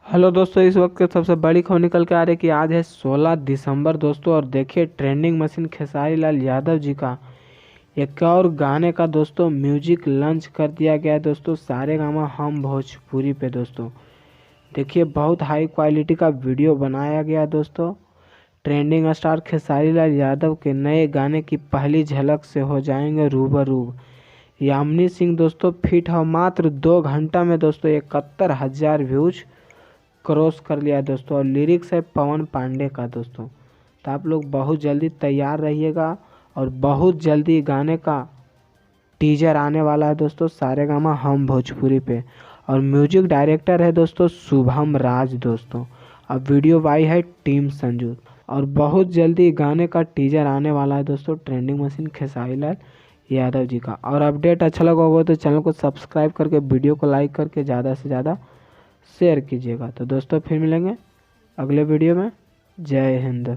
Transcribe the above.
Hello दोस्तों, इस वक्त की सबसे बड़ी खबर निकल के आ रही है कि आज है 16 दिसंबर दोस्तों। और देखिए ट्रेंडिंग मशीन खेसारी लाल यादव जी का एक और गाने का दोस्तों म्यूजिक लॉन्च कर दिया गया है दोस्तों, सारेगामा हम भोजपुरी पे दोस्तों। देखिए बहुत हाई क्वालिटी का वीडियो बनाया गया है दोस्तों। ट्रेंडिंग स्टार खेसारी लाल यादव के नए गाने की पहली झलक से हो जाएंगे रूबरू। यामिनी सिंह दोस्तों फिट हो मात्र 2 घंटा में दोस्तों 71,000 व्यूज क्रॉस कर लिया है दोस्तों। और लिरिक्स है पवन पांडे का दोस्तों। तो आप लोग बहुत जल्दी तैयार रहिएगा और बहुत जल्दी गाने का टीजर आने वाला है दोस्तों सारेगामा हम भोजपुरी पे। और म्यूजिक डायरेक्टर है दोस्तों शुभम राज दोस्तों। अब वीडियो बाई है टीम संजू। और बहुत जल्दी गाने का टीजर आने वाला है दोस्तों ट्रेंडिंग मशीन खेसारी लाल यादव जी का। और अपडेट अच्छा लगा होगा तो चैनल को सब्सक्राइब करके वीडियो को लाइक करके ज़्यादा से ज़्यादा शेयर कीजिएगा। तो दोस्तों फिर मिलेंगे अगले वीडियो में। जय हिंद।